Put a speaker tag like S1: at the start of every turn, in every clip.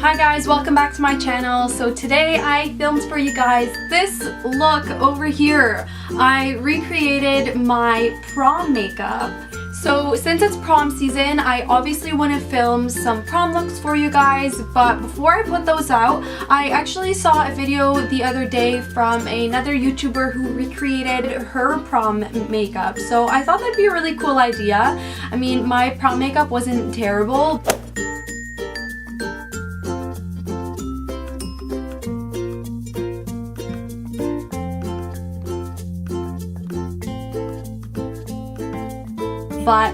S1: Hi guys, welcome back to my channel. So today I filmed for you guys this look over here. I recreated my prom makeup. So since it's prom season, I obviously want to film some prom looks for you guys, but before I put those out, I actually saw a video the other day from another YouTuber who recreated her prom makeup. So I thought that'd be a really cool idea. I mean, my prom makeup wasn't terrible. But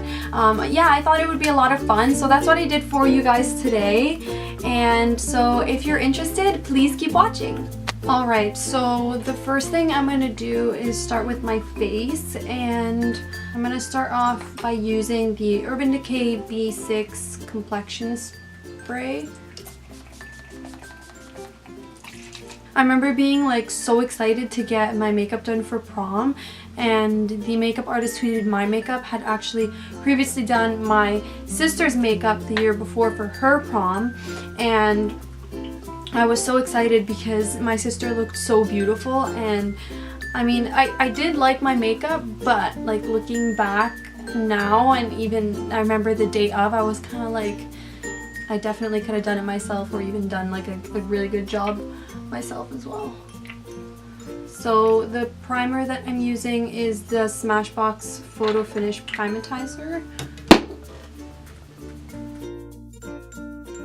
S1: yeah, I thought it would be a lot of fun, so that's what I did for you guys today. And so if you're interested, please keep watching. Alright, so the first thing I'm going to do is start with my face, and I'm going to start off by using the Urban Decay B6 Complexion Spray. I remember being like so excited to get my makeup done for prom, and the makeup artist who did my makeup had actually previously done my sister's makeup the year before for her prom, and I was so excited because my sister looked so beautiful. And I mean, I did like my makeup, but like looking back now, and even I remember the day of, I was kind of like, I definitely could have done it myself, or even done like a really good job myself as well. So the primer that I'm using is the Smashbox Photofinish Primetizer.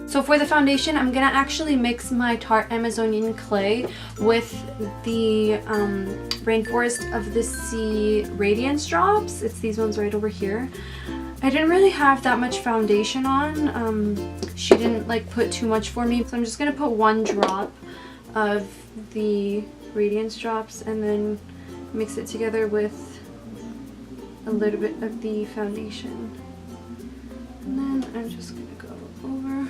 S1: So for the foundation, I'm gonna actually mix my Tarte Amazonian Clay with the Rainforest of the Sea Radiance Drops. It's these ones right over here. I didn't really have that much foundation on. She didn't like put too much for me, so I'm just gonna put one drop of the Radiance Drops and then mix it together with a little bit of the foundation. And then I'm just gonna go over.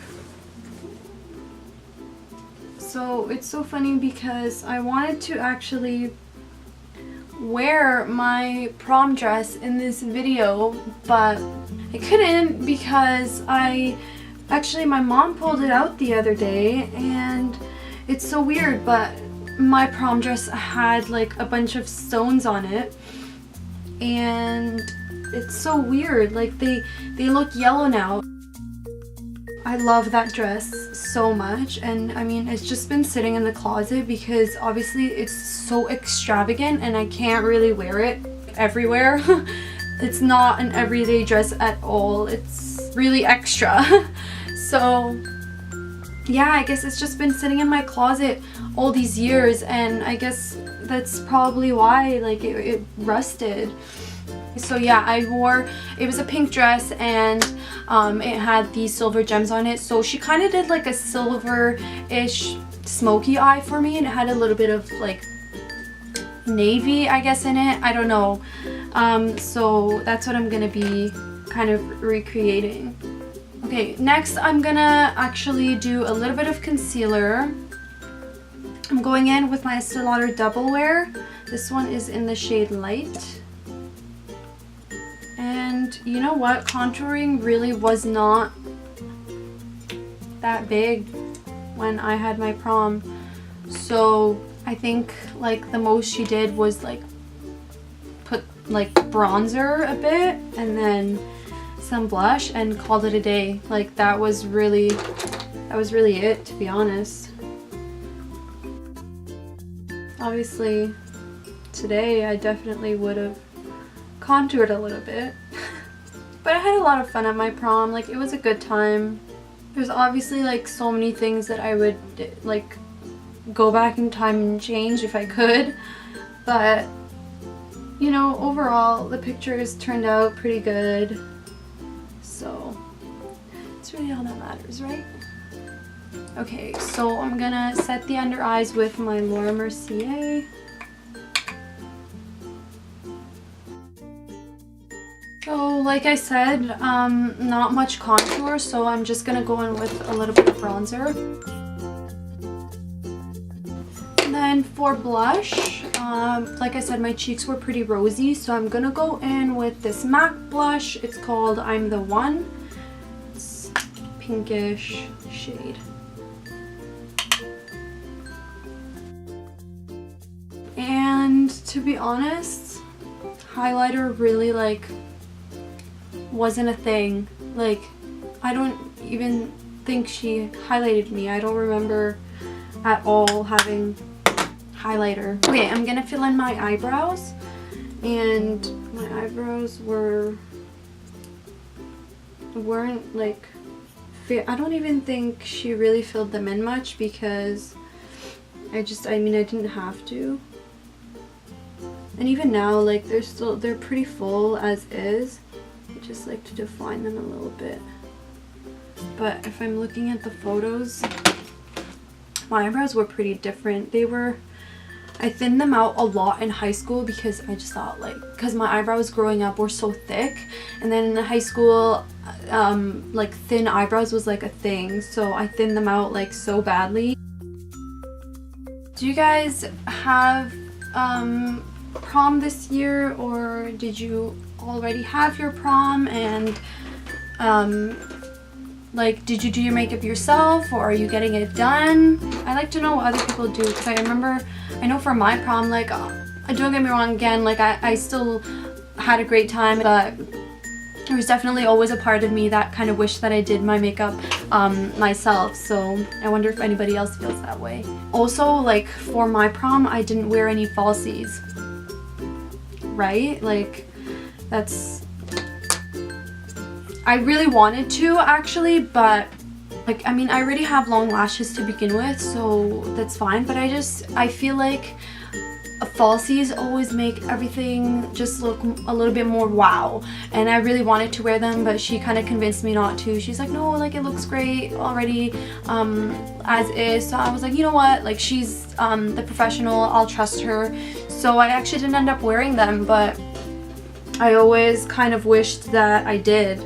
S1: So it's so funny because I wanted to actually wear my prom dress in this video, but I couldn't because my mom pulled it out the other day, and it's so weird, but my prom dress had like a bunch of stones on it, and it's so weird, like they look yellow now. I love that dress so much, and I mean, it's just been sitting in the closet because obviously it's so extravagant and I can't really wear it everywhere. It's not an everyday dress at all, it's really extra. So yeah, I guess it's just been sitting in my closet all these years, and I guess that's probably why like it rusted. So yeah, it was a pink dress, and it had these silver gems on it. So she kind of did like a silver-ish smoky eye for me, and it had a little bit of like navy, I guess, in it. I don't know. So that's what I'm gonna be kind of recreating. Okay, next I'm gonna actually do a little bit of concealer. I'm going in with my Estee Lauder Double Wear. This one is in the shade Light. And you know what? Contouring really was not that big when I had my prom. So I think like the most she did was like put like bronzer a bit and then some blush and called it a day. Like that was really it, to be honest. Obviously today I definitely would have contoured a little bit. But I had a lot of fun at my prom. Like, it was a good time. There's obviously like so many things that I would like go back in time and change if I could, but you know, overall the pictures turned out pretty good, so it's really all that matters, right? Okay, so I'm gonna set the under eyes with my Laura Mercier. So like I said, not much contour, so I'm just gonna go in with a little bit of bronzer. And then for blush, like I said, my cheeks were pretty rosy, so I'm gonna go in with this MAC blush. It's called I'm the One. It's pinkish shade. to be honest, highlighter really like wasn't a thing. Like, I don't even think she highlighted me. I don't remember at all having highlighter. Okay, I'm gonna fill in my eyebrows, and my eyebrows weren't like, I don't even think she really filled them in much because I mean I didn't have to. And even now, like, they're pretty full as is. I just like to define them a little bit. But if I'm looking at the photos, my eyebrows were pretty different. I thinned them out a lot in high school because I just thought, like, because my eyebrows growing up were so thick, and then in high school, like, thin eyebrows was like a thing, so I thinned them out like so badly. Do you guys have prom this year, or did you already have your prom? And like, did you do your makeup yourself, or are you getting it done? I like to know what other people do, because I know for my prom, like, don't get me wrong, again, like, I still had a great time, but there was definitely always a part of me that kind of wished that I did my makeup myself, so I wonder if anybody else feels that way. Also, like, for my prom, I didn't wear any falsies, right? Like, I really wanted to, actually, but, like, I mean, I already have long lashes to begin with, so that's fine, but I feel like falsies always make everything just look a little bit more wow, and I really wanted to wear them, but she kind of convinced me not to. She's like, no, like, it looks great already as is. So I was like, you know what, like, she's the professional, I'll trust her. So I actually didn't end up wearing them, but I always kind of wished that I did.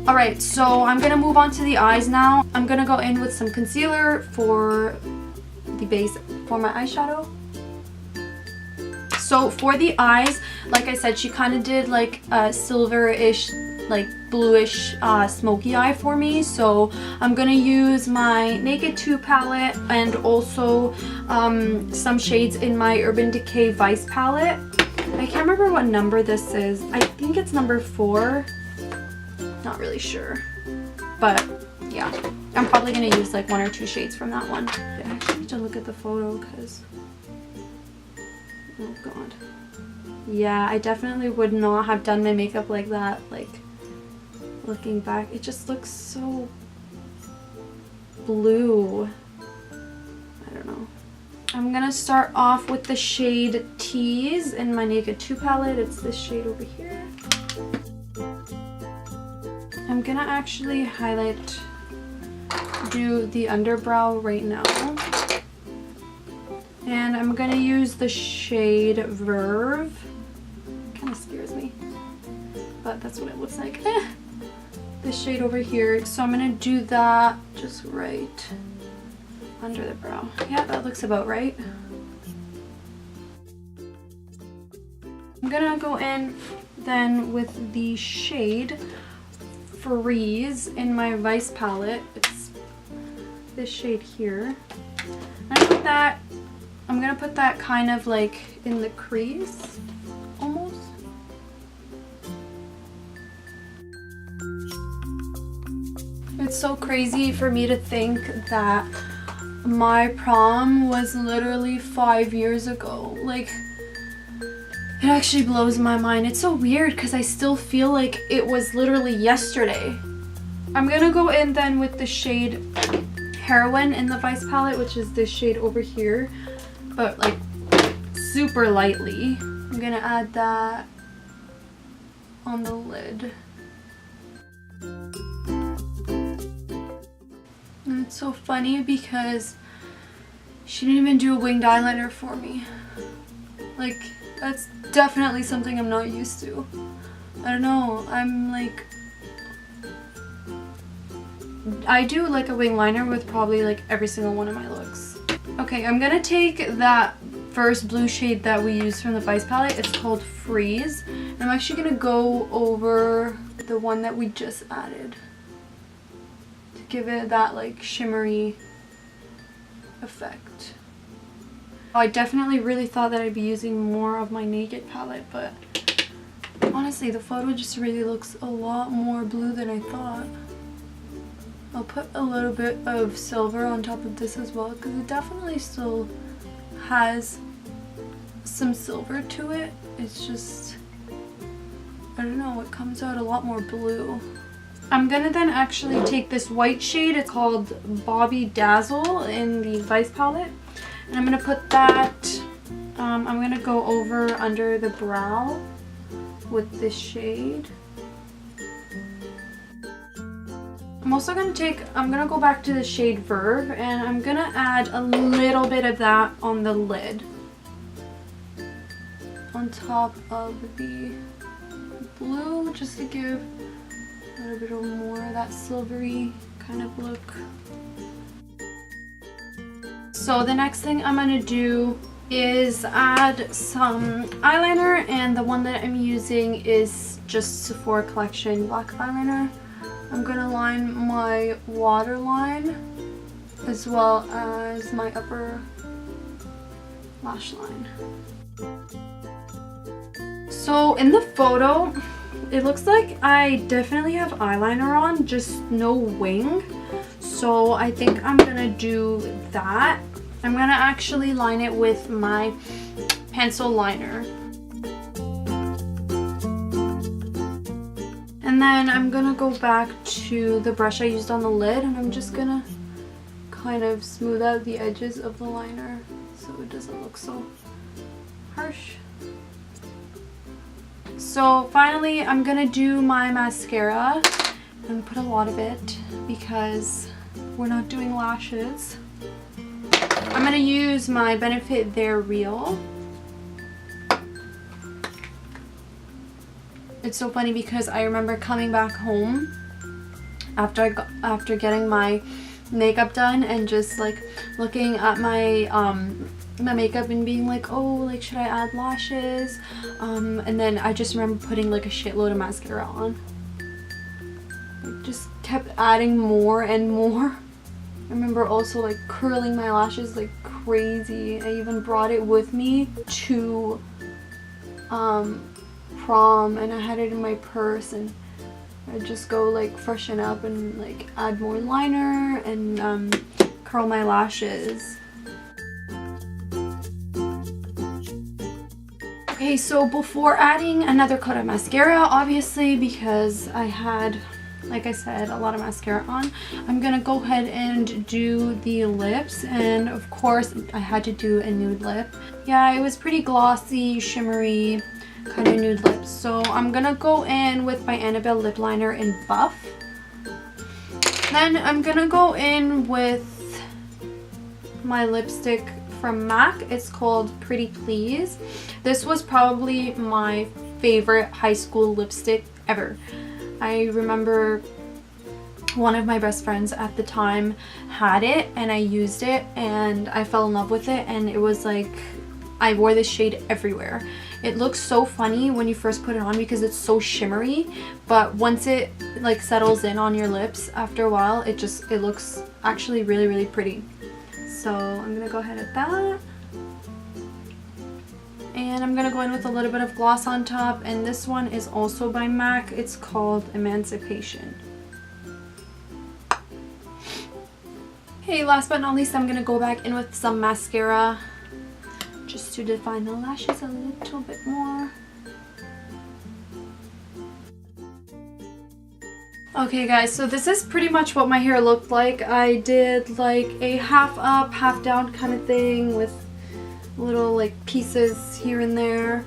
S1: Alright, so I'm gonna move on to the eyes now. I'm gonna go in with some concealer for the base for my eyeshadow. So for the eyes, like I said, she kind of did like a silver-ish, like bluish smoky eye for me. So I'm gonna use my Naked 2 palette and also some shades in my Urban Decay Vice palette. I can't remember what number this is. I think it's number 4. Not really sure, but yeah, I'm probably gonna use like 1 or 2 shades from that one. I actually need to look at the photo because, oh god, yeah, I definitely would not have done my makeup like that. Like, looking back, it just looks so blue. I don't know. I'm gonna start off with the shade Tease in my Naked 2 palette. It's this shade over here. I'm gonna actually do the underbrow right now. And I'm gonna use the shade Verve. Kind of scares me, but that's what it looks like. This shade over here. So I'm gonna do that just right under the brow. Yeah, that looks about right. I'm gonna go in then with the shade Freeze in my Vice palette. It's this shade here. I'm gonna put that kind of like in the crease almost. It's so crazy for me to think that my prom was literally 5 years ago. Like, it actually blows my mind. It's so weird because I still feel like it was literally yesterday. I'm gonna go in then with the shade Heroine in the Vice palette, which is this shade over here, but like super lightly. I'm gonna add that on the lid. And it's so funny because she didn't even do a winged eyeliner for me. Like, that's definitely something I'm not used to. I don't know, I'm like, I do like a wing liner with probably like every single one of my looks. Okay, I'm gonna take that first blue shade that we used from the Vice palette. It's called Freeze. And I'm actually gonna go over the one that we just added to give it that like shimmery effect. I definitely really thought that I'd be using more of my Naked palette, but honestly the photo just really looks a lot more blue than I thought. I'll put a little bit of silver on top of this as well because it definitely still has some silver to it. It's just, I don't know, it comes out a lot more blue. I'm gonna then actually take this white shade, it's called Bobby Dazzle in the Vice palette, and I'm gonna put that, I'm gonna go over under the brow with this shade. I'm also gonna I'm gonna go back to the shade Verve, and I'm gonna add a little bit of that on the lid, on top of the blue, just to give a little bit of more of that silvery kind of look. So the next thing I'm gonna do is add some eyeliner, and the one that I'm using is just Sephora Collection black eyeliner. I'm gonna line my waterline as well as my upper lash line. So in the photo, it looks like I definitely have eyeliner on, just no wing. So I think I'm gonna do that. I'm gonna actually line it with my pencil liner. And then I'm gonna go back to the brush I used on the lid, and I'm just gonna kind of smooth out the edges of the liner so it doesn't look so harsh. So finally I'm gonna do my mascara and put a lot of it because we're not doing lashes. I'm gonna use my Benefit They're Real. It's so funny because I remember coming back home after getting my makeup done and just like looking at my my makeup and being like, oh, like should I add lashes? And then I just remember putting like a shitload of mascara on. I just kept adding more and more. I remember also like curling my lashes like crazy. I even brought it with me to prom, and I had it in my purse, and I'd just go like freshen up and like add more liner and curl my lashes. Okay, so before adding another coat of mascara, obviously because I had, like I said, a lot of mascara on, I'm gonna go ahead and do the lips, and of course I had to do a nude lip. Yeah, it was pretty glossy, shimmery kind of nude lips. So I'm gonna go in with my Annabelle lip liner in Buff. Then I'm gonna go in with my lipstick from MAC. It's called Pretty Please. This was probably my favorite high school lipstick ever. I remember one of my best friends at the time had it, and I used it and I fell in love with it, and it was like I wore this shade everywhere. It looks so funny when you first put it on because it's so shimmery, but once it like settles in on your lips after a while, it looks actually really pretty. So I'm gonna go ahead at that, and I'm gonna go in with a little bit of gloss on top, and this one is also by MAC. It's called Emancipation. Okay, last but not least, I'm gonna go back in with some mascara just to define the lashes a little bit more. Okay guys, so this is pretty much what my hair looked like. I did like a half up, half down kind of thing with little like pieces here and there.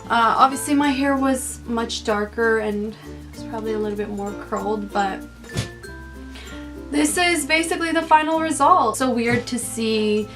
S1: Obviously my hair was much darker and it's probably a little bit more curled, but this is basically the final result. So weird to see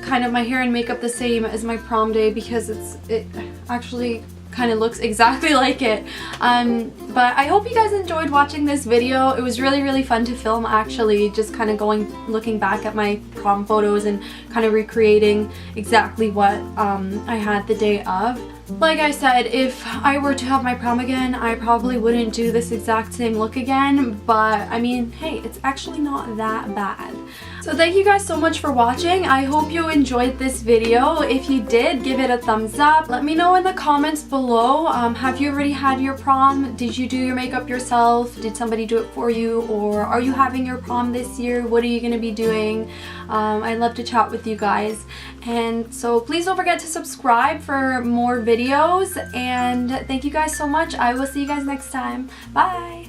S1: kind of my hair and makeup the same as my prom day because it actually kind of looks exactly like it. But I hope you guys enjoyed watching this video. It was really fun to film, actually, just kind of looking back at my prom photos and kind of recreating exactly what I had the day of. Like I said, if I were to have my prom again, I probably wouldn't do this exact same look again, but I mean, hey, it's actually not that bad. So thank you guys so much for watching. I hope you enjoyed this video. If you did, give it a thumbs up. Let me know in the comments below. Have you already had your prom? Did you do your makeup yourself? Did somebody do it for you? Or are you having your prom this year? What are you going to be doing? I'd love to chat with you guys. And so please don't forget to subscribe for more videos. And thank you guys so much. I will see you guys next time. Bye.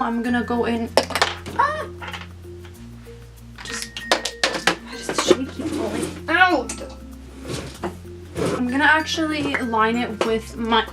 S1: I'm going to go in. Ah! Keep falling out. I'm gonna actually line it with my